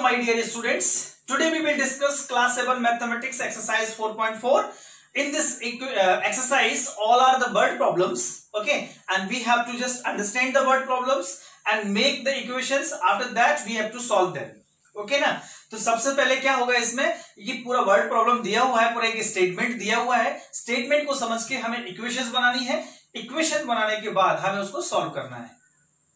my dear students, today we will discuss class 7 mathematics exercise 4.4. In this exercise all are the word problems, okay, and we have to just understand the word problems and make the equations. After that we have to solve them, okay ना। तो सबसे पहले क्या होगा, इसमें ये पूरा word problem दिया हुआ है, पूरा एक स्टेटमेंट दिया हुआ है। स्टेटमेंट को समझ के हमें इक्वेशंस बनानी है, इक्वेशन बनाने के बाद हमें उसको सॉल्व करना है,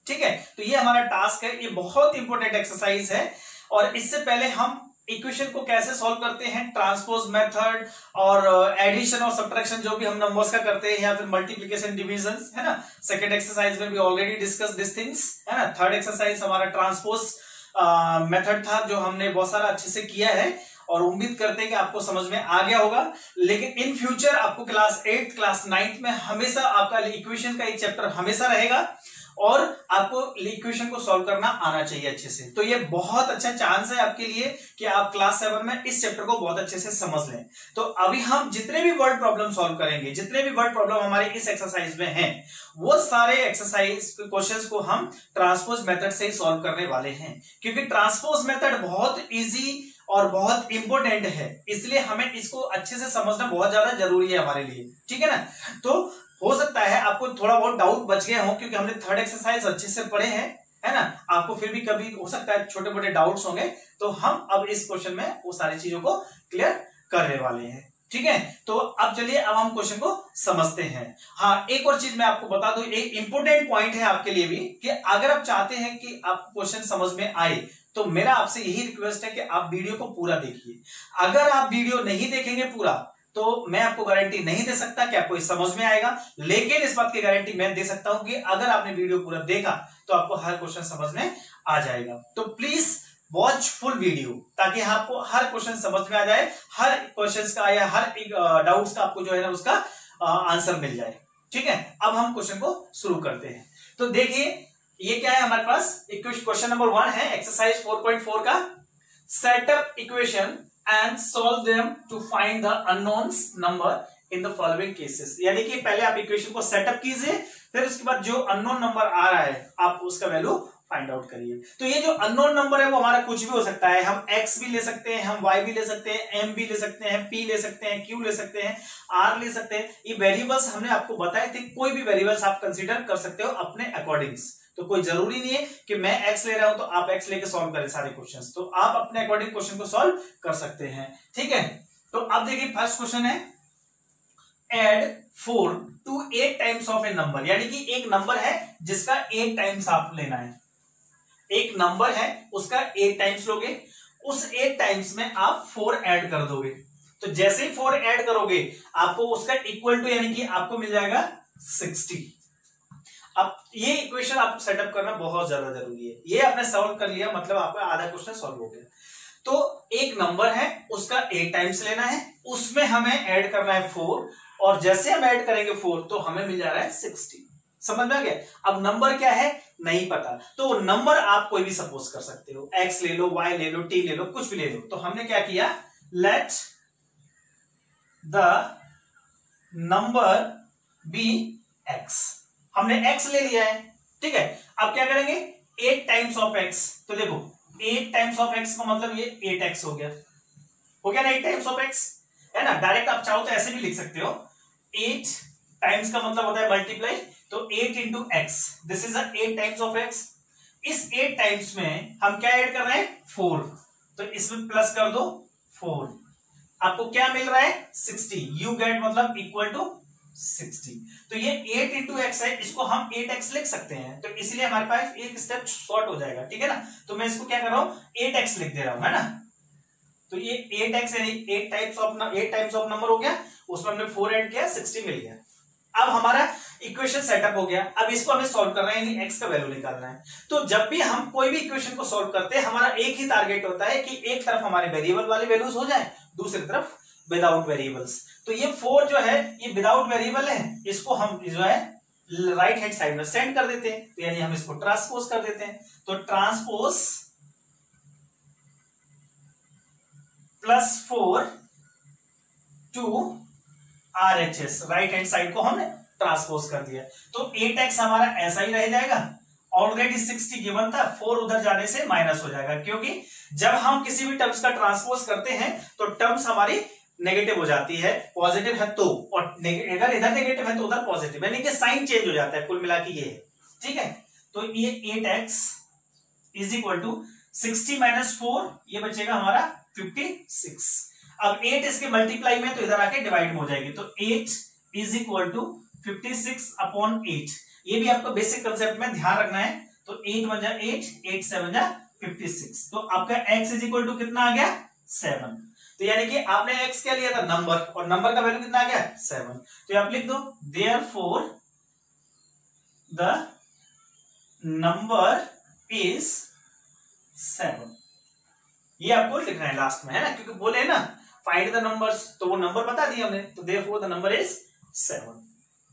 ठीक है। तो ये हमारा टास्क है, ये बहुत इंपॉर्टेंट एक्सरसाइज है। और इससे पहले हम इक्वेशन को कैसे सॉल्व करते हैं, ट्रांसपोज मेथड और एडिशन और सब्ट्रैक्शन जो भी हम नंबर्स का करते हैं, या फिर मल्टीप्लिकेशन डिवीजन, है ना। सेकंड एक्सरसाइज में भी ऑलरेडी डिस्कस दिस थिंग्स, है ना। थर्ड एक्सरसाइज हमारा ट्रांसपोज मेथड था जो हमने बहुत सारा अच्छे से किया है और उम्मीद करते हैं कि आपको समझ में आ गया होगा। लेकिन इन फ्यूचर आपको क्लास 8 क्लास 9 में हमेशा आपका इक्वेशन का एक चैप्टर हमेशा रहेगा और आपको इक्वेशन को सॉल्व करना आना चाहिए अच्छे से। तो ये बहुत अच्छा चांस है आपके लिए कि आप क्लास 7 में इस चैप्टर को बहुत अच्छे से समझ लें। तो अभी हम जितने भी वर्ड प्रॉब्लम सॉल्व करेंगे, जितने भी वर्ड प्रॉब्लम हमारे इस एक्सरसाइज में हैं, वो सारे एक्सरसाइज क्वेश्चंस को हम ट्रांसपोज मेथड से ही सॉल्व करने वाले हैं, क्योंकि ट्रांसपोज मेथड बहुत इजी और बहुत इंपॉर्टेंट है, इसलिए हमें इसको अच्छे से समझना बहुत ज्यादा जरूरी है हमारे लिए, ठीक है ना। तो हो सकता है आपको थोड़ा बहुत डाउट बच गए हो, क्योंकि हमने थर्ड एक्सरसाइज अच्छे से पढ़े हैं, है ना। आपको फिर भी कभी हो सकता है छोटे मोटे डाउट्स होंगे, तो हम अब इस क्वेश्चन में वो सारी चीजों को क्लियर करने वाले हैं, ठीक है। तो अब चलिए अब हम क्वेश्चन को समझते हैं। हाँ, एक और चीज मैं आपको बता दूं, एक इंपॉर्टेंट पॉइंट है आपके लिए भी, कि अगर आप चाहते हैं कि आपको क्वेश्चन समझ में आए, तो मेरा आपसे यही रिक्वेस्ट है कि आप वीडियो को पूरा देखिए। अगर आप वीडियो नहीं देखेंगे पूरा, तो मैं आपको गारंटी नहीं दे सकता कि आपको समझ में आएगा, लेकिन इस बात की गारंटी मैं दे सकता हूं कि अगर आपने वीडियो पूरा देखा तो आपको हर क्वेश्चन समझ में आ जाएगा। तो प्लीज वॉच फुल वीडियो, ताकि आपको हर क्वेश्चन समझ में आ जाए, हर क्वेश्चन का या हर डाउट्स का आपको जो है ना उसका आंसर मिल जाए, ठीक है। अब हम क्वेश्चन को शुरू करते हैं। तो देखिए ये क्या है हमारे पास, क्वेश्चन नंबर 1 है एक्सरसाइज 4.4 का। Setup equation and solve them to find the unknowns number in the following cases। यानी कि पहले आप इक्वेशन को सेटअप कीजिए, फिर उसके बाद जो अननोन नंबर आ रहा है आप उसका वैल्यू फाइंड आउट करिए। तो ये जो अननोन नंबर है वो हमारा कुछ भी हो सकता है, हम x भी ले सकते हैं, हम y भी ले सकते हैं, m भी ले सकते हैं, p ले सकते हैं, q ले सकते हैं, r ले सकते हैं। ये वेरिएबल्स हमने आपको बताए थे, कोई भी वेरिएबल्स आप कंसीडर कर सकते हो अपने अकॉर्डिंग्स। तो कोई जरूरी नहीं है कि मैं x ले रहा हूं तो आप x लेके सॉल्व करें सारे क्वेश्चंस, तो आप अपने अकॉर्डिंग क्वेश्चन को सॉल्व कर सकते हैं, ठीक है। तो अब देखिए फर्स्ट क्वेश्चन है, add 4 to 8 times of a number. यानी कि एक नंबर है जिसका 8 टाइम्स आप लेना है, एक नंबर है उसका 8 टाइम्स लोगे, उस 8 टाइम्स में आप 4 ऐड कर दोगे। तो जैसे ही 4 ऐड करोगे आपको उसका इक्वल टू, यानी कि आपको मिल जाएगा 60। अब ये इक्वेशन आपको सेटअप करना बहुत ज्यादा जरूरी है। ये आपने सॉल्व कर लिया, मतलब आपका आधा क्वेश्चन सॉल्व हो गया। तो एक नंबर है उसका 8 टाइम्स लेना है, उसमें हमें ऐड करना है 4, और जैसे हम ऐड करेंगे 4 तो हमें मिल जा रहा है 60। समझ में आ गया। अब नंबर क्या है नहीं पता, तो नंबर आप कोई भी सपोज कर सकते हो, x ले लो, y ले लो, t ले लो, कुछ भी ले लो। तो हमने क्या किया, let the number be x, हमने x ले लिया है, ठीक है। अब क्या करेंगे, 8 टाइम्स ऑफ x। तो देखो 8 टाइम्स ऑफ x का मतलब ये 8x हो गया ना, 8 टाइम्स ऑफ x, है ना। डायरेक्ट आप चाहो तो ऐसे भी लिख सकते हो, 8 टाइम्स का मतलब होता है मल्टीप्लाई, तो 8 into x, this is 8 times of x। इस 8 टाइम्स में हम क्या ऐड कर रहे हैं, 4, तो इसमें प्लस कर दो 4, आपको क्या मिल रहा है 60। यू गेट मतलब इक्वल टू 60। तो ये 8 इंटू एक्स है, इसको हम 8x लिख सकते हैं, तो इसलिए हमारे पास एक स्टेप शॉर्ट हो जाएगा, ठीक है ना। तो मैं इसको क्या कर रहा हूं, 8x लिख दे रहा हूं, है ना। तो ये 8x यानी 8 टाइम्स ऑफ नंबर हो गया, उसमें हमने 4 ऐड किया, 60 मिल गया। अब हमारा इक्वेशन सेटअप हो गया। अब इसको हमें सॉल्व करना है, यानी x का वैल्यू निकालना है। तो जब भी हम कोई भी इक्वेशन को सॉल्व करते हैं, हमारा एक ही टारगेट होता है कि एक तरफ हमारे वेरिएबल वाले वैल्यूज हो जाए, दूसरी तरफ विदाउट वेरिएबल्स। तो ये 4 जो है ये विदाउट वेरिएबल है, इसको हम जो है राइट हैंड साइड में सेंड कर देते हैं, तो यानी हम इसको ट्रांसपोज कर देते हैं। तो transpose +4 to RHS, right hand side को हमने ट्रांसपोज कर दिया। तो 8x हमारा ऐसा ही रह जाएगा ऑलरेडी 60 गिवन था, 4 उधर जाने से माइनस हो जाएगा, क्योंकि जब हम किसी भी टर्म्स का ट्रांसपोज करते हैं तो टर्म्स हमारी नेगेटिव हो जाती है, पॉजिटिव है तो, और अगर इधर नेगेटिव है तो उधर पॉजिटिव, यानी कि साइन चेंज हो जाता है, कुल मिला के ये है। ठीक है, तो ये 8x is equal to 60 minus 4, ये बचेगा हमारा 56। अब 8 इसके मल्टीप्लाई में तो इधर आके डिवाइड में हो जाएगी, तो 8 इज इक्वल टू 56 अपॉन 8। ये भी आपको बेसिक कंसेप्ट में ध्यान रखना है। तो 8 वन जा 8, 8 7 जा 56। तो आपका x इज इक्वल टू कितना आ गया 7। तो यानी कि आपने x क्या लिया था नंबर, और नंबर का वैल्यू कितना आ गया 7। तो आप लिख दो देयरफॉर द नंबर इज 7। ये आपको लिखना है लास्ट में, है ना, क्योंकि बोले ना फाइंड द नंबर्स, तो वो नंबर बता दिया हमने, तो देयरफॉर द नंबर इज 7,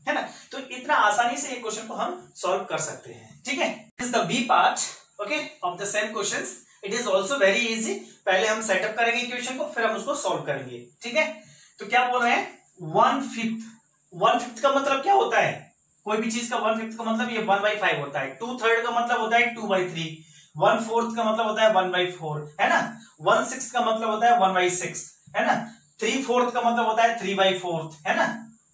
है ना। तो इतना आसानी से ये क्वेश्चन को हम सॉल्व कर सकते हैं। ठीक है, is the b part okay of the same questions. It is also very easy. पहले हम सेटअप करेंगे इक्वेशन को, फिर हम उसको सॉल्व करेंगे। ठीक है, तो क्या बोल रहे हैं 1/5। 1/5 का मतलब क्या होता है, कोई भी चीज का 1/5 का मतलब ये 1/5 होता है। 2/3 का मतलब होता है 2/3। 1/4 का मतलब होता है 1/4, है ना। 1/6 का मतलब होता है 1/6, है ना। 3/4 का मतलब होता है 3/4, है ना।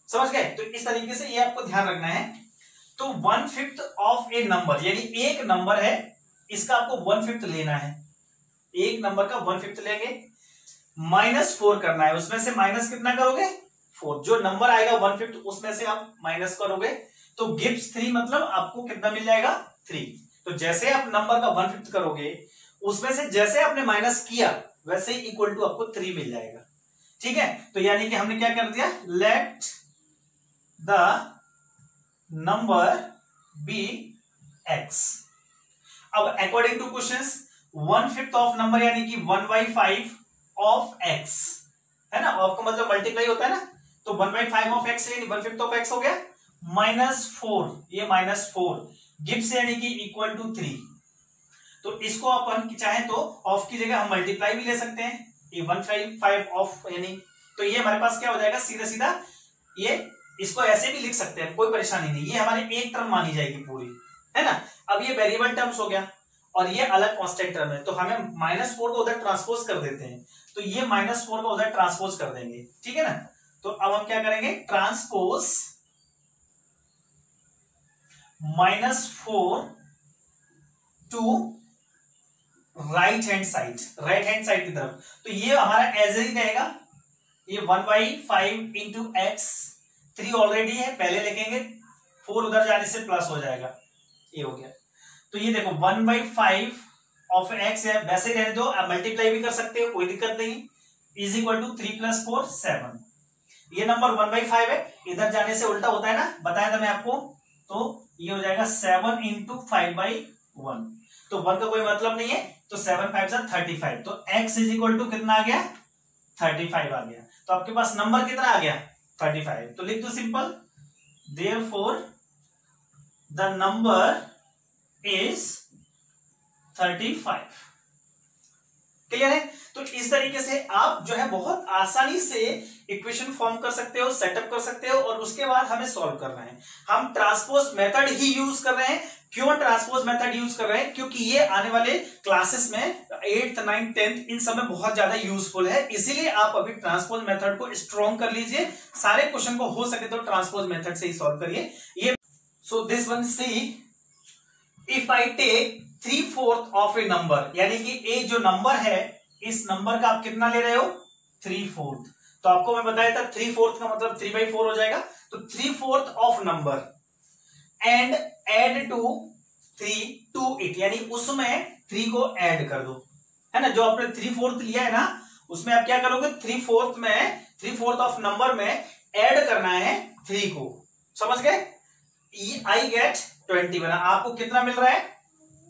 समझ गए। तो इस तरीके से ये आपको ध्यान रखना है। तो 1/5 ऑफ ए नंबर, यानी एक नंबर है, इसका आपको 1/5 लेना है। एक नंबर का 1/5 लेंगे, -4 करना है। उसमें से माइनस कितना करोगे 4। जो नंबर आएगा 1/5 उसमें से आप माइनस करोगे, तो गिव्स 3, मतलब आपको कितना मिल जाएगा 3। तो जैसे आप नंबर का 1/5 करोगे, उसमें से जैसे आपने माइनस किया वैसे ही इक्वल टू आपको 3 मिल जाएगा। ठीक है, तो यानी कि हमने क्या कर दिया, let the number be x। अब according to questions 1/5 of number यानी कि 1/5 ऑफ x, है ना। ऑफ का मतलब मल्टीप्लाई होता है ना, तो 1/5 ऑफ x यानी 1/5 ऑफ x हो गया, -4, ये -4 गिव्स यानी कि इक्वल टू 3। तो इसको अपन चाहे तो ऑफ की जगह हम मल्टीप्लाई भी ले सकते हैं, ये 1/5 ऑफ यानी, तो ये हमारे पास क्या हो जाएगा सीधा सीधा, ये इसको ऐसे भी लिख सकते हैं, कोई परेशानी नहीं, ये हमारी एक टर्म मानी जाएगी पूरी, है ना। अब ये वेरिएबल टर्म्स हो गया और ये अलग कांस्टेंट टर्म है, तो हमें -4 को उधर ट्रांसपोज कर देते हैं, तो ये -4 को उधर ट्रांसपोज कर देंगे। ठीक है ना, तो अब हम क्या करेंगे, transpose -4 to right hand side की तरफ। तो ये हमारा एज ही रहेगा, ये 1/5 इंटू एक्स, 3 ऑलरेडी है, पहले लिखेंगे, 4 उधर जाने से प्लस हो जाएगा, ये हो गया। तो ये देखो 1/5 ऑफ एक्स है, वैसे रहने दो, आप मल्टीप्लाई भी कर सकते हो, कोई दिक्कत नहीं, इज इक्वल टू 3 + 4 7। ये नंबर 1/5 है, इधर जाने से उल्टा होता है ना, बताया था मैं आपको। तो ये हो जाएगा 7 इंटू 5/1, तो 1 का कोई मतलब नहीं है, तो 7 5 35। तो x इज इक्वल टू कितना आ गया 35 आ गया। तो आपके पास नंबर कितना आ गया 35। तो लिख दो simple, therefore the number is 35। Clear है। तो इस तरीके से आप जो है बहुत आसानी से इक्वेशन फॉर्म कर सकते हो, सेटअप कर सकते हो, और उसके बाद हमें सॉल्व करना है। हम ट्रांसपोज मेथड ही यूज कर रहे हैं। क्यों ट्रांसपोज मेथड यूज कर रहे हैं, क्योंकि ये आने वाले क्लासेस में 8th 9th 10th इन सब में बहुत ज्यादा यूजफुल है, इसीलिए आप अभी ट्रांसपोज मेथड को स्ट्रॉन्ग कर लीजिए। सारे क्वेश्चन को हो सके तो ट्रांसपोज मेथड से ही सॉल्व करिए। ये so this one see, if I take 3/4 of a number, यानी कि ए जो नंबर है, इस नंबर का आप कितना ले रहे हो 3/4। तो आपको मैं बताया था 3/4 का मतलब 3/4 हो जाएगा। तो 3/4 of number and add to 3 to it, यानी उसमें 3 को ऐड कर दो, है ना। जो आपने 3/4 लिया है ना, उसमें आप क्या करोगे 3/4 में, 3/4 ऑफ नंबर में ऐड करना है 3 को। समझ गए। I get 21। आपको कितना मिल रहा है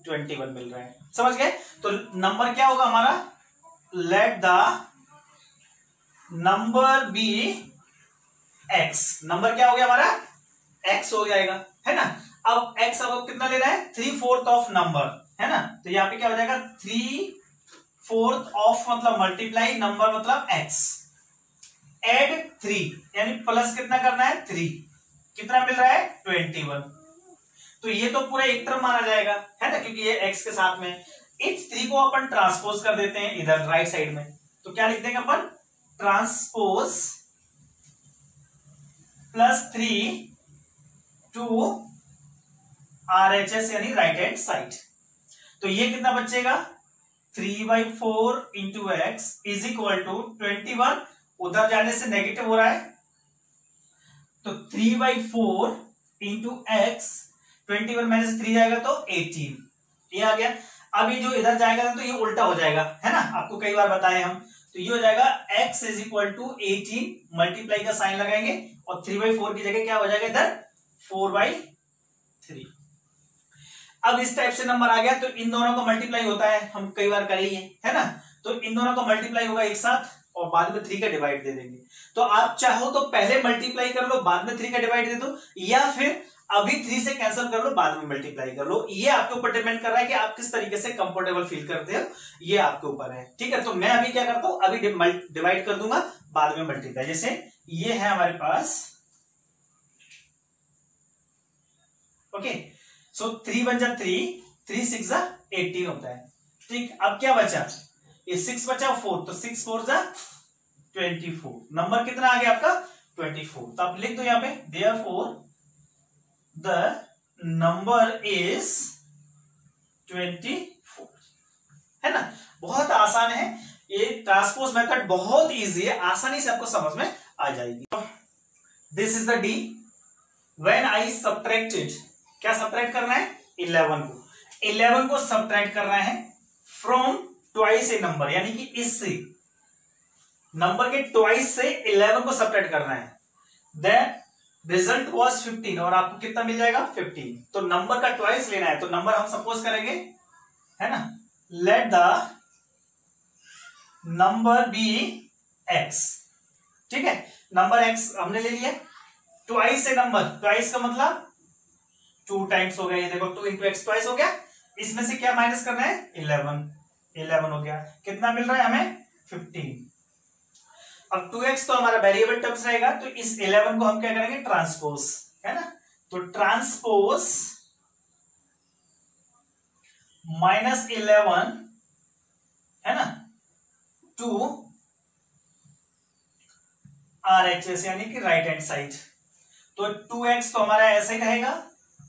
21 मिल रहा है। समझ गए। तो नंबर क्या होगा हमारा, let the number be x। Number क्या हो गया हमारा x हो जाएगा, है ना। अब x अब कितना ले रहा है 3/4 ऑफ नंबर, है ना। तो यहाँ पे क्या हो जाएगा 3/4 ऑफ मतलब मल्टीप्लाई नंबर मतलब x, एड 3 यानी प्लस कितना करना है 3, कितना मिल रहा है 21। तो ये तो पूरा एक तरफ माना जाएगा, है ना, क्योंकि ये x के साथ में। इस 3 को अपन ट्रांसपोज कर देते हैं इधर राइट साइड में, तो क्या लिख देंगे अपन, ट्रांसपोज +3 टू RHS यानी राइट हैंड साइड। तो ये कितना बचेगा, 3/4 into x is equal to 21, उधर जाने से नेगेटिव हो रहा है, तो 3/4 इंटू एक्स, 21 में से 3 जाएगा तो 18, ये आ गया। अब ये जो इधर जाएगा तो ये उल्टा हो जाएगा, है ना, आपको कई बार बताए हम। तो ये हो जाएगा x is equal to 18, multiply का साइन लगाएंगे और 3/4 की जगह क्या हो जाएगा इधर 4/3। अब इस टाइप से नंबर आ गया, तो इन दोनों का मल्टीप्लाई होता है, हम कई बार करेंगे, है ना, तो इन दोनों का मल्टीप्लाई होगा एक साथ और बाद में 3 का डिवाइड दे देंगे। तो आप चाहो तो पहले मल्टीप्लाई कर लो, बाद में 3 का डिवाइड दे दो, या फिर अभी 3 से कैंसिल कर लो, बाद में मल्टीप्लाई कर लो। ये आपके ऊपर डिपेंड कर रहा है कि आप किस तरीके से कंफर्टेबल फील करते हो, ये आपके ऊपर है, ठीक है। तो मैं अभी क्या करता हूं, अभी डिवाइड कर दूंगा, बाद में मल्टीप्लाई। जैसे ये है हमारे पास, ओके, सो 3 बन जा 3, 3 6 जा 18 होता है, ठीक। अब क्या बचा, ये 6 बचा 4, तो 6 4 जा 24, नंबर कितना आ गया आपका 24। तो आप लिख दो यहाँ पे, देयरफॉर द नंबर इज 24, है ना। बहुत आसान है ये, ट्रांसपोज मेथड बहुत इजी है, आसानी से आपको समझ में आ जाएगी। This is the D, when I subtracted, क्या सब्ट्रैक्ट करना है, 11 को सब्ट्रैक्ट करना है फ्रॉम ट्वाइस ए नंबर, यानी कि इससे नंबर के ट्वाइस से 11 को सब्ट्रैक्ट करना है, देन रिजल्ट वाज 15, और आपको कितना मिल जाएगा 15। तो नंबर का ट्वाइस लेना है, तो नंबर हम सपोज करेंगे, है ना, let the number be x, ठीक है, नंबर x हमने ले लिया, ट्वाइस से नंबर, ट्वाइस का मतलब 2 टाइम्स हो गया, ये देखो 2 इंटू एक्स ट्वाइस हो गया, इसमें से क्या माइनस करना है 11 हो गया, कितना मिल रहा है हमें 15। अब 2x तो हमारा वेरिएबल टर्म्स रहेगा, तो इस 11 को हम क्या करेंगे ट्रांसपोज, है ना, तो ट्रांसपोज -11, है ना, टू RHS यानी कि राइट हैंड साइड। तो 2x तो हमारा ऐसे ही रहेगा,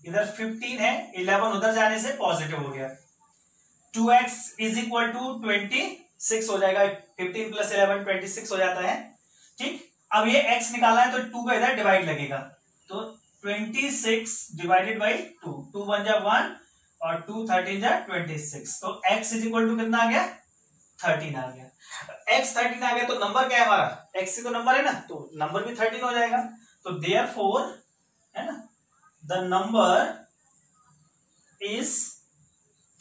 इधर 15 है, 11 उधर जाने से पॉजिटिव हो गया, 2x इज इक्वल टू 26 हो जाएगा, 15 + 11 26 हो जाता है, ठीक। अब ये x निकालना है, तो 2 का इधर डिवाइड लगेगा, तो 26 डिवाइडेड बाई 2, 2 बन जा 1 और 2 13 जा 26, तो x इज इक्वल टू कितना आ गया 13 आ गया। x 13 आ गया, तो नंबर क्या है हमारा, x से तो नंबर है ना, तो नंबर भी 13 हो जाएगा, तो देयरफॉर, है ना, द नंबर इज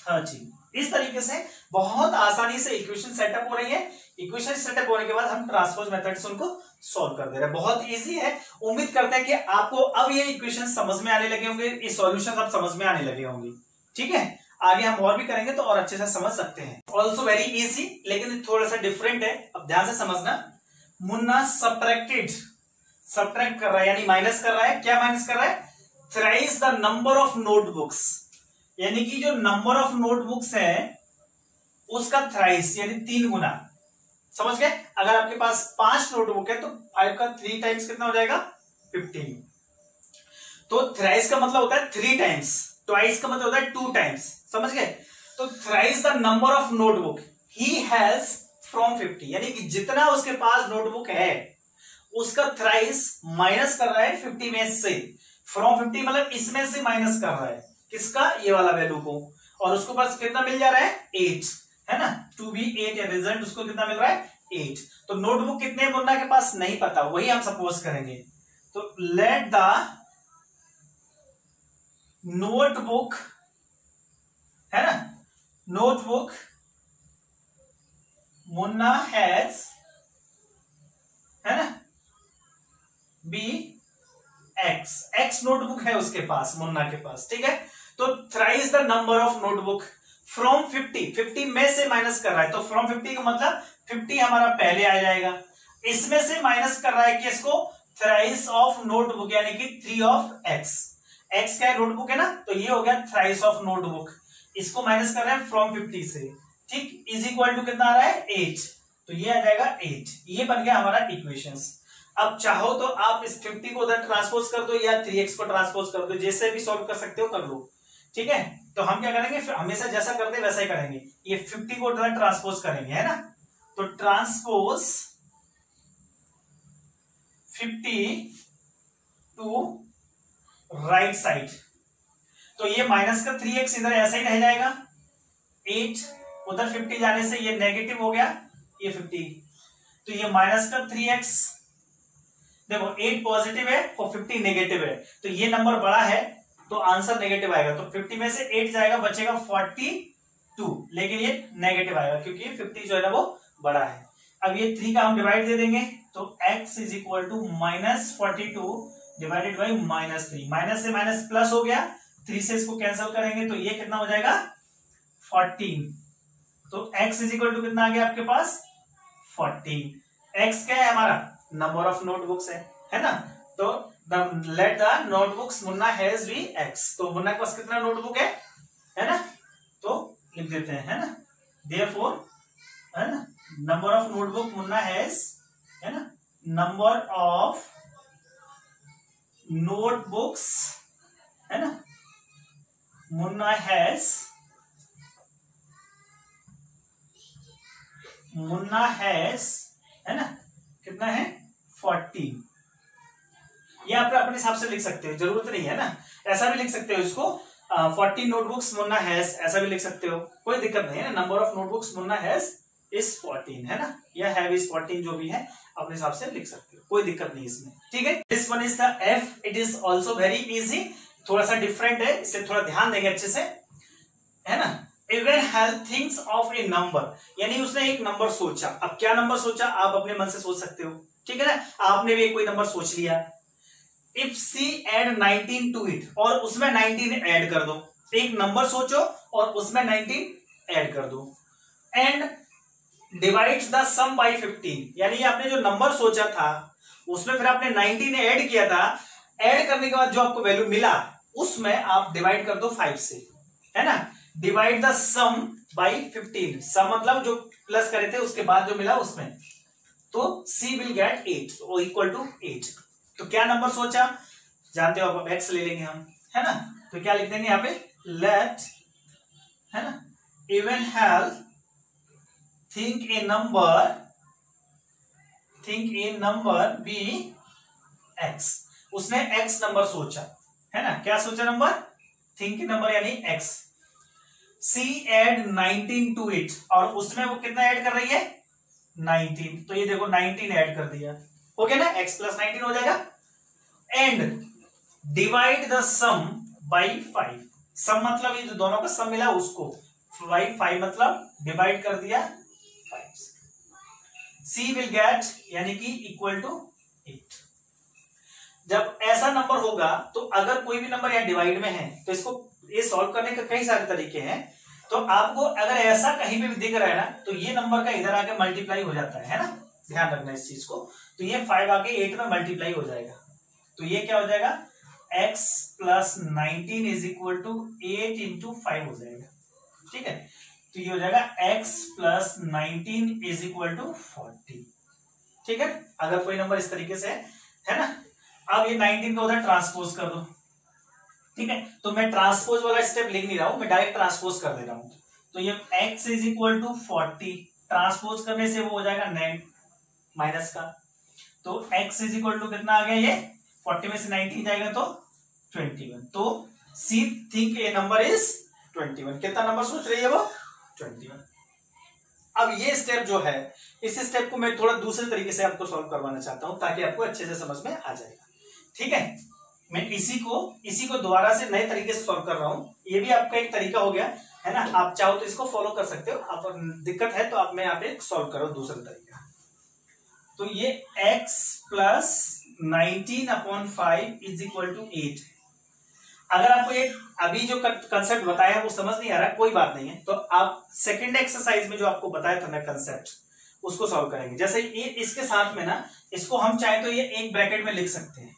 13। इस तरीके से बहुत आसानी से इक्वेशन सेटअप हो रही है। इक्वेशन सेटअप होने के बाद हम ट्रांसपोज मेथड से उनको सॉल्व कर दे रहे हैं, बहुत इजी है। उम्मीद करते हैं कि आपको अब ये इक्वेशन समझ में आने लगे होंगे, ये सॉल्यूशन अब समझ में आने लगे होंगे, ठीक है। आगे हम और भी करेंगे तो और अच्छे से समझ सकते हैं। ऑल्सो वेरी इजी, लेकिन थोड़ा सा डिफरेंट है, अब ध्यान से समझना। मुन्ना सब्ट्रैक्ट कर रहा है, यानी माइनस कर रहा है। क्या माइनस कर रहा है, thrice the number of notebooks, यानी कि जो नंबर ऑफ नोटबुक्स है उसका थ्राइस यानी 3 गुना, समझ गए। अगर आपके पास 5 नोटबुक है तो 5 का 3 टाइम्स कितना हो जाएगा 15। तो थ्राइस का मतलब होता है 3 टाइम्स, ट्वाइस का मतलब होता है 2 टाइम्स, समझ गए। तो thrice the number of notebook he has from 50, यानी कि जितना उसके पास नोटबुक है उसका थ्राइस माइनस कर रहा है 50 में से। फ्रॉम 50 मतलब इसमें से माइनस कर रहा है, किसका, ये वाला वैल्यू को, और उसको पास कितना मिल जा रहा है 8, है ना, 2b 8 रिजल्ट उसको कितना मिल रहा है 8। तो नोटबुक कितने मुन्ना के पास नहीं पता, वही हम सपोज करेंगे। तो लेट द नोटबुक, है ना, नोटबुक मुन्ना हैज, है ना, बी x नोटबुक है उसके पास, मुन्ना के पास, ठीक है। तो thrice the number of notebook from 50 में से माइनस कर रहा है, तो फ्रॉम 50 का मतलब 50 हमारा पहले आ जाएगा, इसमें से माइनस कर रहा है कि इसको थ्राइस ऑफ नोटबुक यानी कि 3 ऑफ x। x क्या है, नोटबुक है ना, तो ये हो गया थ्राइस ऑफ नोटबुक, इसको माइनस कर रहे हैं फ्रॉम 50 से, ठीक, इज इक्वल टू कितना आ रहा है 8, तो ये आ जाएगा 8, ये बन गया हमारा इक्वेशंस। अब चाहो तो आप इस 50 को उधर ट्रांसपोज कर दो या 3x को ट्रांसपोज कर दो, जैसे भी सॉल्व कर सकते हो कर लो, ठीक है। तो हम क्या करेंगे, हमेशा जैसा करते हैं वैसा ही करेंगे, ये 50 को उधर ट्रांसपोज करेंगे, है ना, तो ट्रांसपोज 50 टू राइट साइड, तो ये माइनस का 3x इधर ऐसा ही रह जाएगा, 8 उधर 50 जाने से ये नेगेटिव हो गया, ये 50, तो ये माइनस का 3x, देखो 8 पॉजिटिव है और 50 नेगेटिव है, तो ये नंबर बड़ा है तो आंसर नेगेटिव आएगा, तो 50 में से 8 जाएगा, बचेगा 42, लेकिन ये नेगेटिव आएगा क्योंकि 50 जो है ना वो बड़ा है। अब ये 3 का हम डिवाइड दे देंगे, तो x is equal to -42 divided by -3, minus से माइनस प्लस हो गया, 3 से इसको कैंसिल करेंगे तो ये कितना हो जाएगा 14, तो x इज इक्वल टू कितना आ गया आपके पास 14, x क्या है हमारा नंबर ऑफ नोटबुक्स है ना, तो let the notebooks Munna has B x, तो मुन्ना के पास कितना नोटबुक है ना, तो लिख देते हैं, है ना, देयरफॉर, है ना, number of notebook Munna has, है ना, नंबर ऑफ नोटबुक्स, है ना, मुन्ना हैज है ना, कितना है 14, ये आप अपने हिसाब से लिख सकते हो, जरूरत नहीं है ना, ऐसा भी लिख सकते हो इसको, 14 नोटबुक्स मुन्ना हैज, ऐसा भी लिख सकते हो, कोई दिक्कत नहीं है ना, number of notebooks Munna has is 14, है ना, या हैव इज 14, जो भी है अपने हिसाब से लिख सकते हो, कोई दिक्कत नहीं इसमें, ठीक है। This one is the f, it is also very easy, थोड़ा सा डिफरेंट है, इसे थोड़ा ध्यान देंगे अच्छे से, है ना। Even health things of a number, यानी उसने एक नंबर सोचा, अब क्या नंबर सोचा आप अपने मन से सोच सकते हो, ठीक है ना, आपने भी कोई नंबर सोच लिया, if see add 19 to it, और उसमें 19 ऐड कर दो, एक नंबर सोचो और उसमें 19 ऐड कर दो, and divides the sum by 15, यानी आपने जो नंबर सोचा था उसमें फिर आपने 19 ऐड किया था, ऐड करने के बाद जो आपको वैल्यू मिला उसमें आप डिवाइड कर दो 5 से, है ना, डिवाइड द सम बाय 15, सम मतलब जो प्लस करे थे उसके बाद जो मिला उसमें, तो C विल गेट 8 तो इक्वल टू 8, तो क्या नंबर सोचा जानते हो आप, x ले लेंगे हम, है ना, तो क्या लिख देंगे यहाँ पे लेट, है ना, even health think a number be x, उसने x नंबर सोचा, है ना, क्या सोचा नंबर, थिंक ए नंबर यानी x, C add 19 to it, और उसमें वो कितना ऐड कर रही है 19, तो ये देखो 19 ऐड कर दिया, हो गया ना, x प्लस 19 हो जाएगा, and divide the sum by 5, sum मतलब ये जो दोनों का सम मिला उसको बाई 5 मतलब डिवाइड कर दिया 5, C विल गेट यानी कि इक्वल टू 8। जब ऐसा नंबर होगा तो अगर कोई भी नंबर यहाँ डिवाइड में है तो इसको ये सॉल्व करने के कई सारे तरीके हैं, तो आपको अगर ऐसा कहीं पे भी दिख रहा है ना तो ये नंबर का इधर आके मल्टीप्लाई हो जाता है ना, ध्यान रखना इस चीज को, तो ये 5 आके 8 में मल्टीप्लाई हो जाएगा, तो ये क्या हो जाएगा x plus 19 is equal to 8 into 5 हो जाएगा, ठीक है, तो ये हो जाएगा x plus 19 is equal to 40, ठीक है, अगर कोई नंबर इस तरीके से है ना। अब ये 19 को उधर ट्रांसपोज कर दो, ठीक है, तो मैं ट्रांसपोज वाला स्टेप लिख नहीं रहा हूं, मैं डायरेक्ट ट्रांसपोज कर दे रहा हूं, तो ये x is equal to 40 transpose करने से वो हो जाएगा माइनस का, तो x इज इक्वल टू कितना आ गया, ये 40 में से 19 जाएगा तो 21, तो C think a number is 21, कितना नंबर सोच रही है वो 21। अब ये स्टेप जो है, इस स्टेप को मैं थोड़ा दूसरे तरीके से आपको सॉल्व करवाना चाहता हूं ताकि आपको अच्छे से समझ में आ जाएगा, ठीक है, मैं इसी को दोबारा से नए तरीके से सॉल्व कर रहा हूं, ये भी आपका एक तरीका हो गया है ना, आप चाहो तो इसको फॉलो कर सकते हो, आप दिक्कत है तो आप मैं यहाँ पे सॉल्व करो दूसरा तरीका, तो ये x plus 19/5 is equal to 8, अगर आपको ये अभी जो कंसेप्ट बताया वो समझ नहीं आ रहा, कोई बात नहीं है, तो आप सेकेंड एक्सरसाइज में जो आपको बताया था ना कंसेप्ट उसको सॉल्व करेंगे, जैसे ये इसके साथ में ना इसको हम चाहे तो ये एक ब्रैकेट में लिख सकते हैं,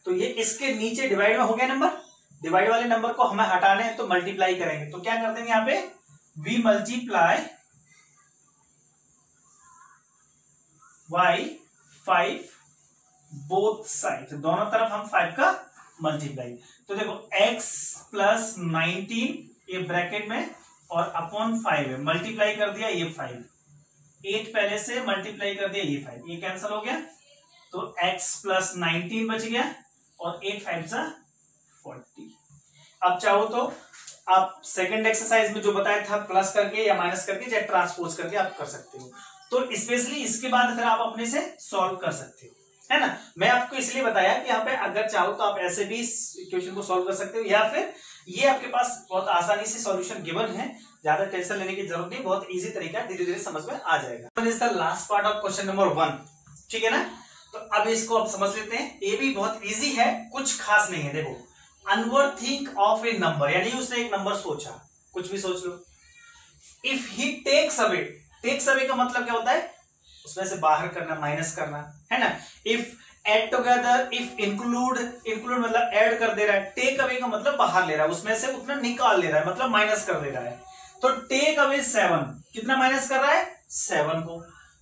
तो ये इसके नीचे डिवाइड में हो गया नंबर, डिवाइड वाले नंबर को हमें हटाने हैं तो मल्टीप्लाई करेंगे, तो क्या कर देंगे यहाँ पे we multiply y 5 both side, दोनों तरफ हम 5 का मल्टीप्लाई, तो देखो x प्लस 19 ये ब्रैकेट में और अपॉन 5 है, मल्टीप्लाई कर दिया ये 5, 8 पहले से मल्टीप्लाई कर दिया ये 5, ये कैंसिल हो गया, तो x प्लस 19 बच गया और 8 5 सा 40। अब चाहो तो आप सेकंड एक्सरसाइज में जो बताया था प्लस करके या माइनस करके या ट्रांसपोज करके आप कर सकते हो, तो स्पेशली इसके बाद फिर आप अपने से सॉल्व कर सकते हो, है ना। मैं आपको इसलिए बताया कि यहाँ पे अगर चाहो तो आप ऐसे भी इस इक्वेशन को सॉल्व कर सकते हो, या फिर ये आपके पास बहुत आसानी से सॉल्यूशन गिवन है, ज्यादा टेंशन लेने की जरूरत नहीं, बहुत इजी तरीका है, धीरे धीरे समझ में आ जाएगा। Is the last part of question number 1, ठीक है ना। तो अब इसको आप समझ लेते हैं, ये भी बहुत इजी है, कुछ खास नहीं है। देखो onward think of a number, यानी उसने एक नंबर सोचा, कुछ भी सोच लो, if he takes away, takes away का मतलब क्या होता है, उसमें से बाहर करना, माइनस करना, है ना। If add together, if include, include मतलब ऐड कर दे रहा है, टेक अवे का मतलब बाहर ले रहा है, उसमें से उतना निकाल ले रहा है, मतलब माइनस कर दे रहा है, तो टेक अवे 7, कितना माइनस कर रहा है 7 को,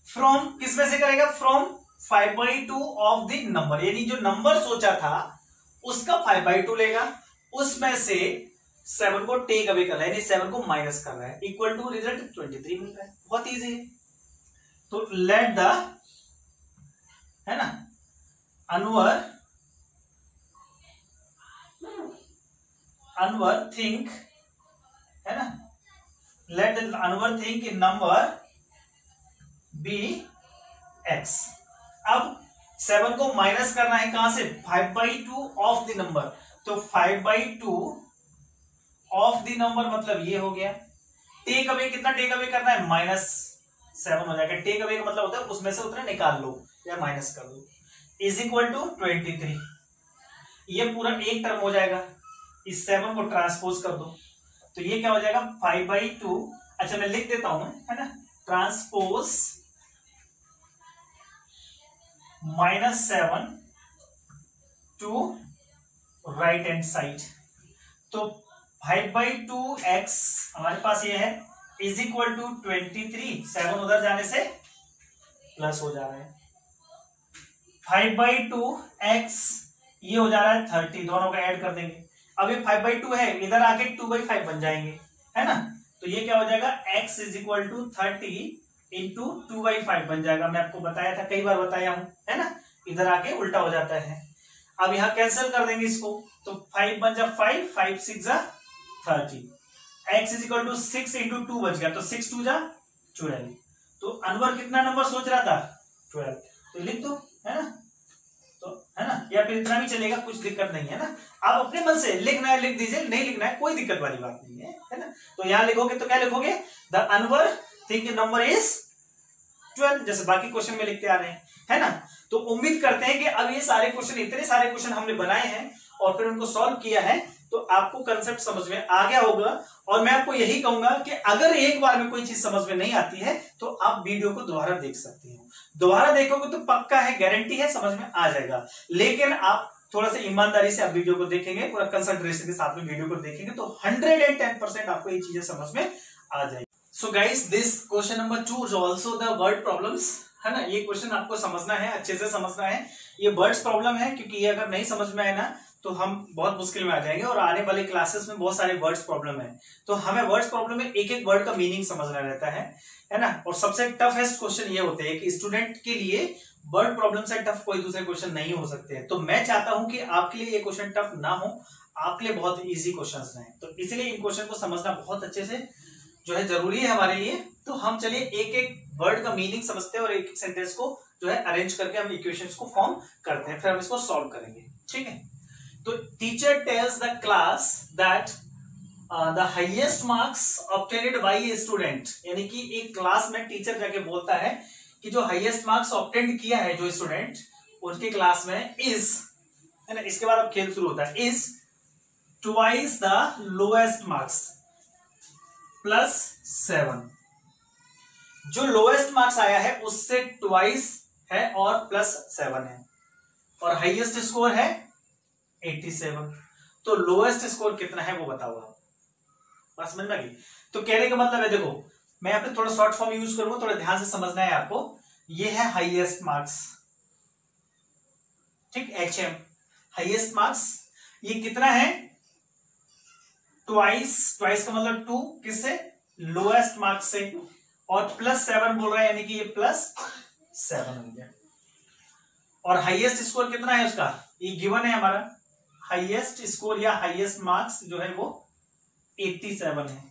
फ्रॉम किसमें से करेगा, फ्रॉम 5/2 ऑफ द नंबर, यानी जो नंबर सोचा था उसका 5/2 लेगा, उसमें से 7 को टेक अवे कर रहा है, यानी 7 को माइनस कर रहा है, इक्वल टू रिजल्ट 23 मिल रहा है, बहुत इजी है। तो लेट द, है ना, अनवर थिंक, है ना, let the Anwar think in number be x। अब 7 को माइनस करना है कहां से, 5/2 ऑफ द नंबर, तो 5/2 ऑफ द नंबर मतलब ये हो गया, टेक अवे कितना टेक अवे करना है, -7 हो जाएगा, टेक अवे का मतलब होता है उसमें से उतना निकाल लो या माइनस कर लो, इज इक्वल टू 23, ये पूरा एक टर्म हो जाएगा, इस 7 को ट्रांसपोज कर दो, तो ये क्या हो जाएगा 5/2, अच्छा मैं लिख देता हूं, है ना, transpose -7 to right hand side, तो 5/2x हमारे पास ये है, इज इक्वल टू 23, 7 उधर जाने से प्लस हो जा रहा है, 5/2x ये हो जा रहा है 30, दोनों को ऐड कर देंगे, अब ये 5/2 है, इधर आके 2/5 बन जाएंगे, है ना, तो ये क्या हो जाएगा x is equal to 30 into 2/5 बन जाएगा, मैं आपको बताया था, कई बार बताया हूं, है ना, इधर आके उल्टा हो जाता है। अब यहां कैंसिल कर देंगे इसको, तो 5 बन जा 5, 5 6 जा 30, x is equal to 6 into 2 बच गया, तो 6 2 जा 44, तो अनवर कितना नंबर सोच रहा था 12, तो लिख दो, है ना, तो है ना, या फिर इतना भी चलेगा, कुछ दिक्कत नहीं है ना, आप अपने मन से लिखना है लिख दीजिए, नहीं लिखना है कोई दिक्कत वाली बात नहीं है ना। तो यहां लिखोगे तो क्या लिखोगे, the Anwar think number is 12, जैसे बाकी क्वेश्चन में लिखते आ रहे हैं, है ना। तो उम्मीद करते हैं कि अब ये सारे क्वेश्चन, इतने सारे क्वेश्चन हमने बनाए हैं और फिर उनको सॉल्व किया है, तो आपको कंसेप्ट समझ में आ गया होगा, और मैं आपको यही कहूंगा कि अगर एक बार में कोई चीज समझ में नहीं आती है तो आप वीडियो को दोबारा देख सकते हो, दोबारा देखोगे तो पक्का है, गारंटी है, समझ में आ जाएगा, लेकिन आप थोड़ा सा ईमानदारी से आप वीडियो को देखेंगे, पूरा कंसंट्रेशन के साथ में वीडियो को देखेंगे तो 110% आपको ये चीजें समझ में आ जाएगी। So guys, this question number 2 is also the word problems, है ना, ये क्वेश्चन आपको समझना है, अच्छे से समझना है, ये वर्ड्स प्रॉब्लम है, क्योंकि ये अगर नहीं समझ में आए ना तो हम बहुत मुश्किल में आ जाएंगे, और आने वाले क्लासेस में बहुत सारे वर्ड्स प्रॉब्लम है, तो हमें वर्ड्स प्रॉब्लम में एक एक वर्ड का मीनिंग समझना रहता है ना, और सबसे टफेस्ट क्वेश्चन ये होते हैं कि स्टूडेंट के लिए वर्ड प्रॉब्लम से टफ कोई दूसरे क्वेश्चन नहीं हो सकते हैं, तो मैं चाहता हूं कि आपके लिए ये क्वेश्चन टफ ना हो, आपके लिए बहुत इजी क्वेश्चन रहे, तो इसलिए इन क्वेश्चन को समझना बहुत अच्छे से जो है जरूरी है हमारे लिए। तो हम चलिए एक एक वर्ड का मीनिंग समझते हैं और एक एक सेंटेंस को जो है अरेंज करके हम इक्वेशंस को फॉर्म करते हैं, फिर हम इसको सॉल्व करेंगे, ठीक है। तो teacher tells the class that the highest marks obtained by a student, यानी कि एक क्लास में टीचर जाके बोलता है कि जो हाईएस्ट मार्क्स ऑब्टेन्ड किया है जो स्टूडेंट उनके क्लास में इज, है ना, इसके बाद अब खेल शुरू होता है, is twice the lowest marks +7, जो लोएस्ट मार्क्स आया है उससे ट्वाइस है और +7 है, और हाईएस्ट स्कोर है 87। तो लोएस्ट स्कोर कितना है वो बताओ आप। बात समझ में आ गई। तो कहने का मतलब है, देखो मैं यहाँ पे थोड़ा शॉर्ट फॉर्म यूज करूंगा, थोड़ा ध्यान से समझना है आपको। ये है हाईएस्ट मार्क्स, ठीक, HM हाईएस्ट मार्क्स। ये कितना है, ट्वाइस का मतलब 2 किससे, लोएस्ट मार्क्स से, और +7 बोल रहा है, यानी कि ये +7 हो गया। और हाईएस्ट स्कोर कितना है उसका, ये गिवन है हमारा, हाईएस्ट स्कोर या हाईएस्ट मार्क्स जो है वो 87 है।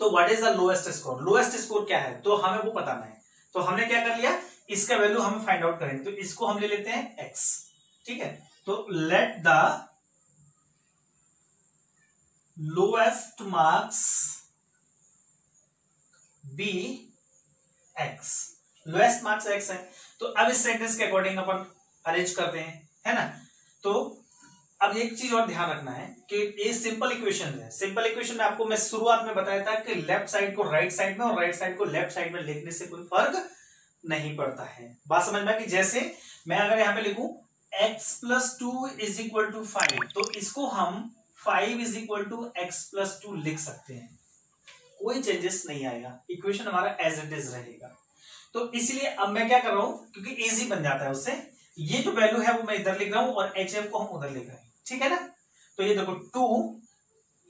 तो what is the lowest score, lowest score क्या है, तो हमें वो बताना है। तो हमने क्या कर लिया, इसका वैल्यू हमें फाइंड आउट करेंगे। तो इसको हम ले लेते हैं x, ठीक है। तो let the lowest marks be x, lowest marks x है। तो अब इस सेंटेंस के अकॉर्डिंग अपन अरेंज करते हैं, है ना। तो अब एक चीज और ध्यान रखना है कि ये सिंपल इक्वेशन है। सिंपल इक्वेशन में आपको मैं शुरुआत में बताया था कि लेफ्ट साइड को राइट साइड में और राइट साइड को लेफ्ट साइड में लिखने से कोई फर्क नहीं पड़ता है। बात समझ में, कि जैसे मैं अगर यहां पे लिखूं x + 2 = 5, तो इसको हम 5 = x + 2 लिख सकते हैं, कोई चेंजेस नहीं आएगा, इक्वेशन हमारा एज इट इज रहेगा। तो इसलिए अब मैं क्या कर रहा हूं, क्योंकि इजी बन जाता है उससे, ये जो वैल्यू है वो मैं इधर लिख रहा हूं और HM को हम उधर लिख रहे हैं, ठीक है ना। तो ये देखो 2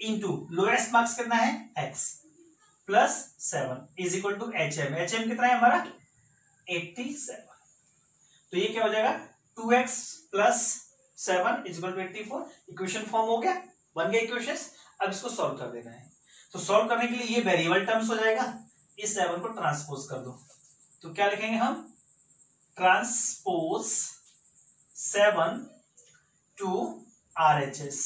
× लोएस्ट मार्क्स कितना है x + 7 = HM। HM कितना है हमारा 87। तो ये क्या हो जाएगा, 2x + 7 = 84। इक्वेशन फॉर्म हो गया, बन गया इक्वेशन। अब इसको सॉल्व कर देना है। तो सॉल्व करने के लिए ये वेरिएबल टर्म्स हो जाएगा, इस 7 को ट्रांसपोज कर दो। तो क्या लिखेंगे हम, ट्रांसपोज 7 to RHS।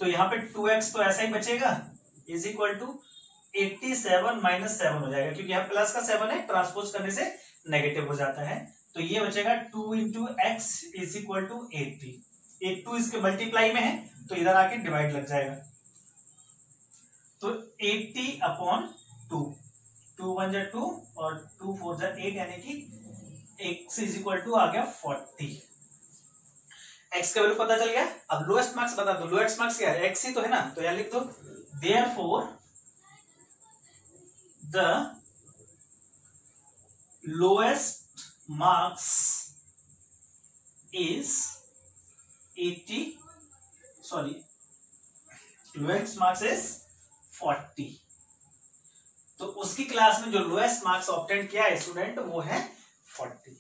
तो यहां पे 2x तो ऐसा ही बचेगा, = 87 - 7 हो जाएगा, क्योंकि यहां प्लस का 7 है, ट्रांसपोज करने से नेगेटिव हो जाता है। तो ये बचेगा 2 × x = 80। एक 2 इसके मल्टीप्लाई में है, तो इधर आके डिवाइड लग जाएगा। तो 80/2, 2 × 1 = 2 और 2 × 4 = 8, यानी कि x = आ गया 40। x का वैल्यू पता चल गया। अब लोएस्ट मार्क्स बता दो, लोएस्ट मार्क्स क्या है, x ही तो है ना। तो यहां लिख दो, therefore the lowest marks is 80, lowest marks is 40। तो उसकी क्लास में जो लोएस्ट मार्क्स ऑब्टेन किया है स्टूडेंट, वो है 40,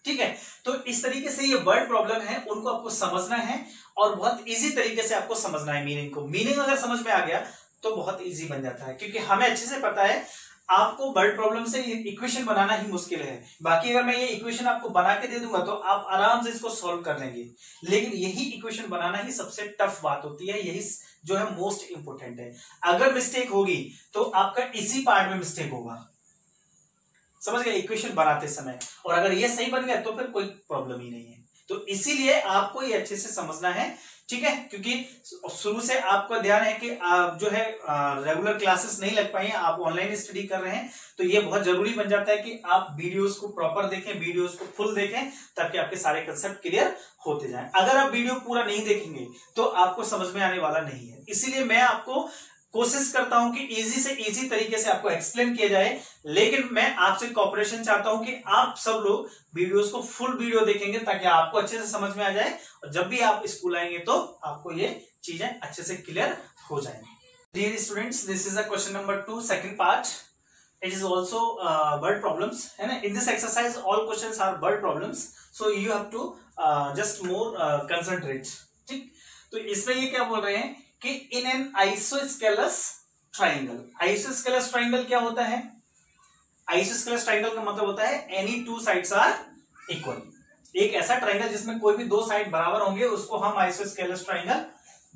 ठीक है। तो इस तरीके से ये वर्ड प्रॉब्लम है, उनको आपको समझना है और बहुत इजी तरीके से आपको समझना है मीनिंग को। मीनिंग अगर समझ में आ गया तो बहुत इजी बन जाता है, क्योंकि हमें अच्छे से पता है आपको वर्ड प्रॉब्लम से इक्वेशन बनाना ही मुश्किल है। बाकी अगर मैं ये इक्वेशन आपको बना के दे दूंगा तो आप आराम से इसको सॉल्व कर लेंगे, लेकिन यही इक्वेशन बनाना ही सबसे टफ बात होती है, यही जो है मोस्ट इंपोर्टेंट है। अगर मिस्टेक होगी तो आपका इसी पार्ट में मिस्टेक होगा, समझ गए, इक्वेशन बनाते समय। और अगर ये सही बन गया तो फिर कोई प्रॉब्लम ही नहीं है। तो इसीलिए आपको ये अच्छे से समझना है, ठीक है, क्योंकि शुरू से आपका ध्यान है कि आप जो है रेगुलर क्लासेस नहीं लग पाई हैं, आप ऑनलाइन स्टडी कर रहे हैं। तो ये बहुत जरूरी बन जाता है कि आप वीडियोस को प्रॉपर देखें, वीडियोस को फुल देखें, ताकि आपके सारे कंसेप्ट क्लियर होते जाएं। अगर आप वीडियो पूरा नहीं देखेंगे तो आपको समझ में आने वाला नहीं है। इसीलिए मैं आपको कोशिश करता हूं कि इजी से इजी तरीके से आपको एक्सप्लेन किया जाए, लेकिन मैं आपसे कोऑपरेशन चाहता हूं कि आप सब लोग वीडियोस को फुल वीडियो देखेंगे, ताकि आपको अच्छे से समझ में आ जाए और जब भी आप स्कूल आएंगे तो आपको ये चीजें अच्छे से क्लियर हो जाएंगी। Dear students, this is the question number 2, second part. It is also word problems, है ना। In this exercise all questions are word problems, so you have to just more concentrate, ठीक। तो इसमें ये क्या बोल रहे हैं कि in an isosceles triangle. Isosceles triangle क्या होता है, आइसोस्केलस ट्राइंगल का मतलब होता है any two sides are equal. एक ऐसा ट्राइंगल जिसमें कोई भी दो साइड बराबर होंगे उसको हम आइसोस्केलस ट्राइंगल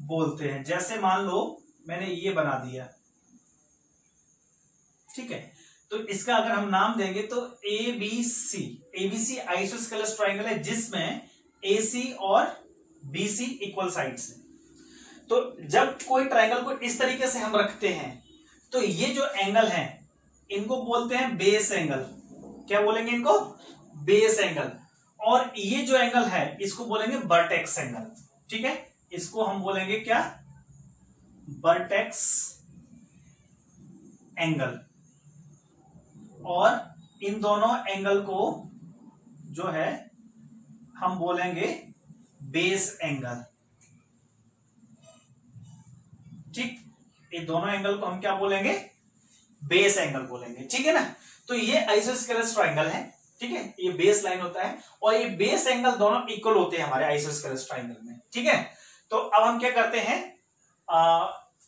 बोलते हैं। जैसे मान लो मैंने ये बना दिया, ठीक है, तो इसका अगर हम नाम देंगे तो ABC, ABC आइसोस्केलस ट्राइंगल है जिसमें AC और BC इक्वल साइड्स हैं। तो जब कोई ट्राइंगल को इस तरीके से हम रखते हैं तो ये जो एंगल है इनको बोलते हैं बेस एंगल। क्या बोलेंगे इनको, बेस एंगल। और ये जो एंगल है इसको बोलेंगे वर्टेक्स एंगल, ठीक है, इसको हम बोलेंगे क्या, वर्टेक्स एंगल। और इन दोनों एंगल को जो है हम बोलेंगे बेस एंगल, ठीक, ये दोनों एंगल को हम क्या बोलेंगे, बेस एंगल बोलेंगे, ठीक है ना। तो ये आइसोस्केलेस ट्रायंगल है, ठीक है, ये बेस लाइन होता है और ये बेस एंगल दोनों इक्वल होते हैं हमारे आइसोस्केलेस ट्रायंगल में, ठीक है। तो अब हम क्या करते हैं,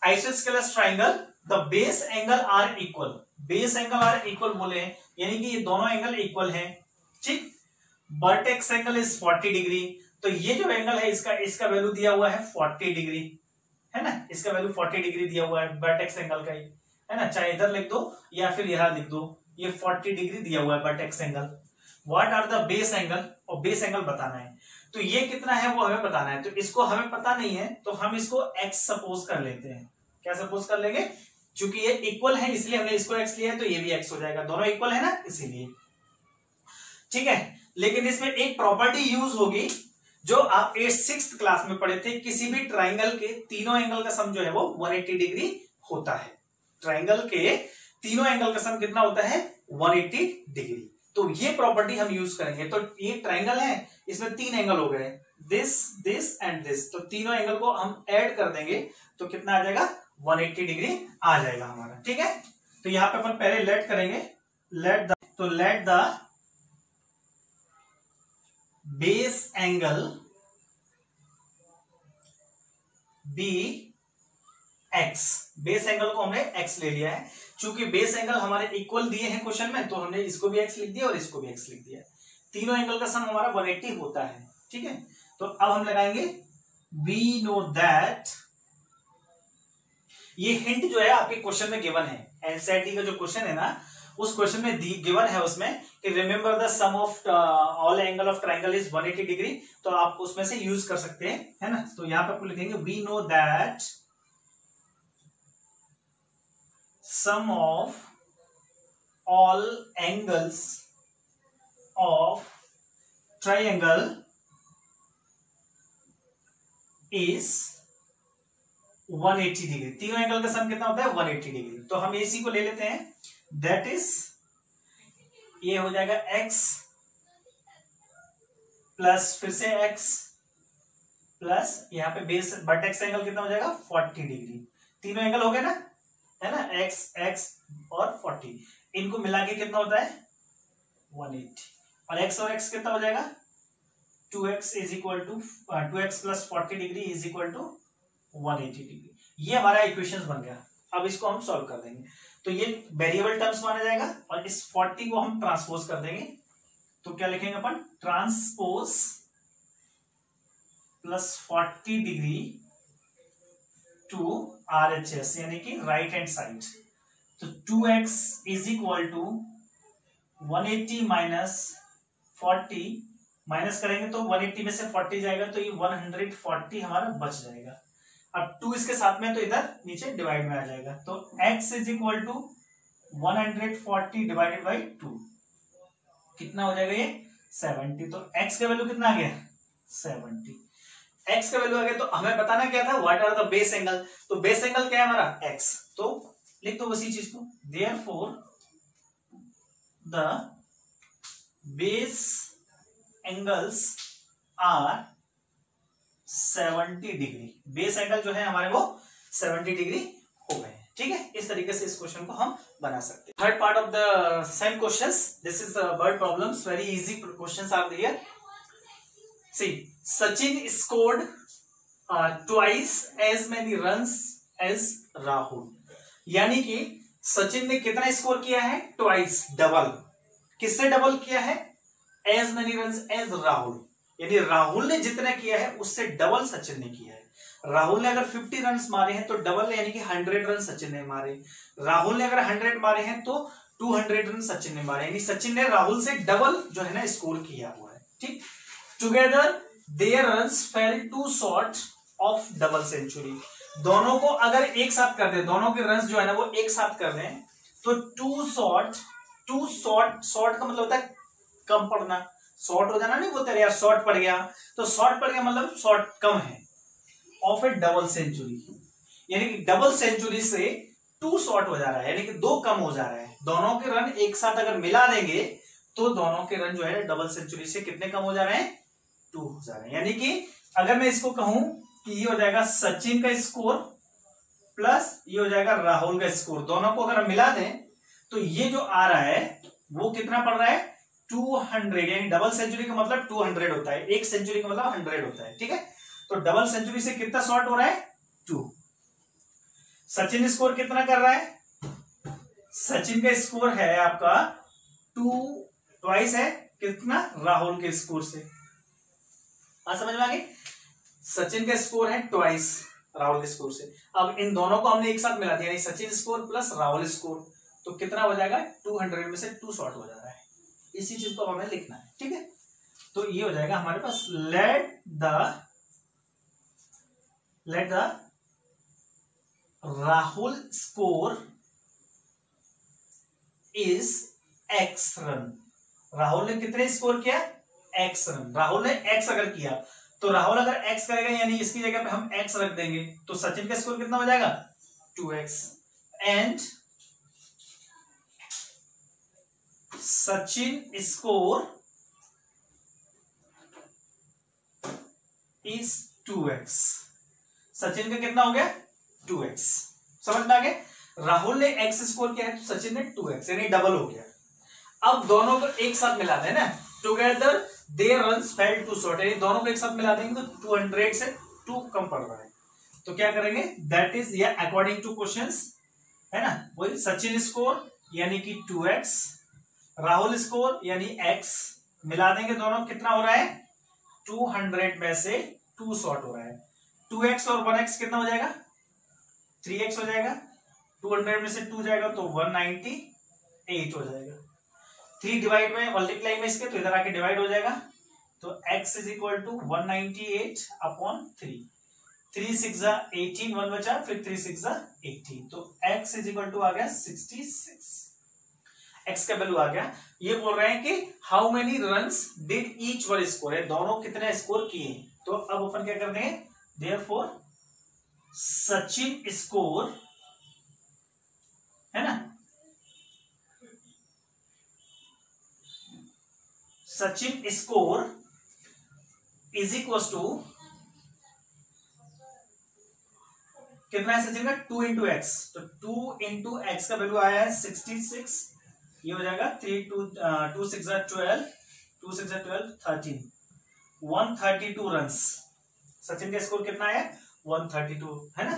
isosceles triangle the base angle are equal, base angle are equal बोले हैं, यानी कि ये दोनों एंगल इक्वल हैं, ठीक। वर्टेक्स एंगल इज 40 डिग्री, तो ये जो एंगल है इसका वैल्यू दिया हुआ है 40 डिग्री, है ना, इसका वैल्यू 40 डिग्री दिया हुआ है वर्टेक्स एंगल का ही, है ना, चाहे इधर लिख दो या फिर यहां लिख दो, ये 40 डिग्री दिया हुआ है vertex angle. What are the base angle, और बेस एंगल बताना है, तो ये कितना है वो हमें बताना है, तो इसको हमें पता नहीं है तो हम इसको x सपोज कर लेते हैं। क्या सपोज कर लेंगे, क्योंकि ये इक्वल है इसलिए हमने इसको x लिया है, तो ये भी x हो जाएगा, दोनों इक्वल है ना इसीलिए, ठीक है। लेकिन इसमें एक प्रॉपर्टी यूज होगी जो आप 6th क्लास में पढ़े थे, किसी भी ट्राइंगल के तीनों एंगल का सम जो है वो 180 डिग्री होता है। ट्राइंगल के तीनों एंगल का सम कितना होता है, 180 डिग्री। तो ये प्रॉपर्टी हम यूज करेंगे। तो ये ट्राइंगल है, इसमें 3 एंगल हो गए, दिस दिस एंड दिस, तो तीनों एंगल को हम ऐड कर देंगे तो कितना आ जाएगा, 180 डिग्री आ जाएगा हमारा, ठीक है। तो यहां पे अपन पहले लेट करेंगे, let the base angle be x, base angle को हमने x ले लिया है, चूंकि बेस एंगल हमारे इक्वल दिए हैं क्वेश्चन में, तो हमने इसको भी x लिख दिया और इसको भी x लिख दिया। तीनों एंगल का सम हमारा 180 होता है, ठीक है। तो अब हम लगाएंगे वी नो दैट, ये हिंट जो है आपके क्वेश्चन में गिवन है, एनसीईआरटी का जो क्वेश्चन है ना, उस क्वेश्चन में गिवन है उसमें कि remember the sum of all angle of triangle is 180 degree, तो आप उसमें से यूज कर सकते हैं, है ना। तो यहां पर आपको लिखेंगे we know that sum of all angles of triangle is 180 degree. तीनों एंगल का सम कितना होता है, 180 डिग्री। तो हम इसी को ले लेते हैं, दैट इज ये हो जाएगा x प्लस फिर से x प्लस यहाँ पे बेस वर्टेक्स एंगल कितना हो जाएगा, 40 डिग्री। तीनों एंगल हो गए ना, है ना, x x और 40, इनको मिला के कितना होता है 180, और x और x कितना हो जाएगा 2x is equal to 2x plus 40 degree is equal to 180 degree. ये हमारा इक्वेशन बन गया। अब इसको हम सॉल्व कर देंगे, तो ये वेरिएबल टर्म्स माना जाएगा और इस 40 को हम ट्रांसपोज कर देंगे। तो क्या लिखेंगे अपन, transpose plus 40 degree to RHS, यानी कि राइट हैंड साइड। तो 2x is equal to 180 minus 40, minus करेंगे तो 180 में से 40 जाएगा, तो ये 140 हमारा बच जाएगा। अब 2 इसके साथ में, तो इधर नीचे डिवाइड में आ जाएगा। तो x is equal to 140 divided by 2, कितना हो जाएगा ये 70। तो x का वैल्यू कितना आ गया 70। x का वैल्यू आ गया, तो हमें बताना क्या था, what are the base angle. तो बेस एंगल क्या है हमारा x, तो लिख दो उसी चीज को, therefore the base angles are 70 degree. Base angle जो है हमारे वो 70 डिग्री हो गए, ठीक है। इस तरीके से इस क्वेश्चन को हम बना सकते हैं। Third part of the same questions, this is the word problems, very easy questions are there. See, Sachin scored twice as many runs as Rahul, यानी कि सचिन ने कितना स्कोर किया है, ट्वाइस, डबल। किससे डबल किया है, as many runs as Rahul, यानी राहुल ने जितना किया है उससे डबल सचिन ने किया है। राहुल ने अगर 50 रन मारे हैं तो डबल, यानी कि 100 रन सचिन ने मारे। राहुल ने अगर 100 मारे हैं तो 200 रन सचिन ने मारे, यानी सचिन ने राहुल से डबल जो है ना स्कोर किया हुआ है, ठीक। Together their runs fell too short of double century। दोनों को अगर एक साथ कर दे, दोनों के रन्स जो है ना वो एक साथ कर दें, तो टू शॉर्ट का मतलब होता है कम पड़ना, शॉर्ट हो जाना नहीं बोलते यार, शॉर्ट पड़ गया, तो शॉर्ट पड़ गया मतलब शॉर्ट कम है ऑफ ए डबल सेंचुरी, यानी कि डबल सेंचुरी से 2 शॉर्ट हो जा रहा है, यानी कि 2 कम हो जा रहा है। दोनों के रन एक साथ अगर मिला देंगे तो दोनों के रन जो है डबल सेंचुरी से कितने कम हो जा रहे हैं, 2 हो जा रहे हैं। यानी कि अगर मैं इसको कहूं कि ये हो जाएगा सचिन का स्कोर प्लस ये हो जाएगा राहुल का स्कोर, दोनों को अगर हम मिला दें तो ये जो आ रहा है वो कितना पड़ रहा है, 200, यानी डबल सेंचुरी का मतलब 200 होता है, एक सेंचुरी का मतलब 100 होता है, ठीक है। तो डबल सेंचुरी से कितना शॉर्ट हो रहा है, 2। सचिन स्कोर कितना कर रहा है, सचिन का स्कोर है आपका 2 ट्वाइस है कितना, राहुल के स्कोर से। समझ में आ गई, सचिन का स्कोर है ट्वाइस राहुल के स्कोर से। अब इन दोनों को हमने एक साथ मिला दिया, यानी Sachin score plus Rahul score, तो कितना हो जाएगा, 200 में से 2 शॉर्ट हो जा रहा है। इसी चीज को हमें लिखना है, ठीक है। तो ये हो जाएगा हमारे पास let the Rahul score is x run. Rahul ने कितने स्कोर किया, x रन। राहुल ने x अगर किया तो राहुल अगर x करेगा यानी इसकी जगह पे हम x रख देंगे, तो सचिन का स्कोर कितना हो जाएगा, 2x। And Sachin score is 2x। Sachin का कितना हो गया, 2x। समझ में आ गया, राहुल ने x स्कोर किया है तो सचिन ने 2x, यानी डबल हो गया। अब दोनों को एक साथ मिला दें ना, together their runs fell two short, यानी दोनों को एक साथ मिला देंगे तो 200 से 2 कम पड़ रहा है। तो क्या करेंगे, दैट इज या अकॉर्डिंग टू क्वेश्चंस, है ना, वही सचिन स्कोर यानी कि 2x, राहुल स्कोर यानी x, मिला देंगे दोनों, कितना हो रहा है, 200 में से 2 शॉर्ट हो रहा है। 2x और 1x कितना हो जाएगा, 3x हो जाएगा। 200 में से 2 जाएगा तो 198 हो जाएगा। 3 डिवाइड में मल्टीप्लाई में इसके, तो इधर आके डिवाइड हो जाएगा, तो x is equal to 198 upon 3। 3 6 18, 1 बचा, फिर 3 6 18, तो x इज इक्वल टू आ गया 66। x का वैल्यू आ गया। ये बोल रहे हैं कि how many runs did each one score, है दोनों कितने स्कोर किए। तो अब अपन क्या कर देंगे, देयरफॉर सचिन स्कोर, है ना, Sachin score is equal to कितना है सचिन का, 2 इंटू एक्स, तो 2 इंटू एक्स का वैल्यू आया है 66, ये हो जाएगा 2 6 12, 2 6 12 13, 132 रन्स। सचिन का स्कोर कितना है, 132, है ना।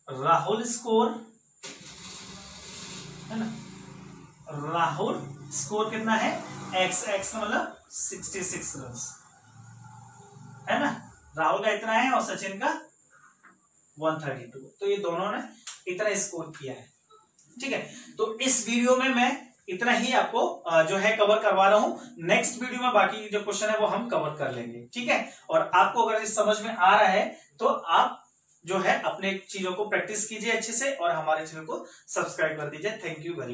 राहुल स्कोर, है ना, राहुल स्कोर कितना है, x का मतलब 66 रन्स, है ना। राहुल का इतना है और सचिन का 132, तो ये दोनों ने इतना स्कोर किया है, ठीक है। तो इस वीडियो में मैं इतना ही आपको जो है कवर करवा रहा हूं। नेक्स्ट वीडियो में बाकी जो क्वेश्चन है वो हम कवर कर लेंगे, ठीक है। और आपको अगर इस समझ में आ रहा है तो आप जो है अपने चीजों को प्रैक्टिस कीजिए अच्छे से और हमारे चैनल को सब्सक्राइब कर दीजिए। Thank you very much.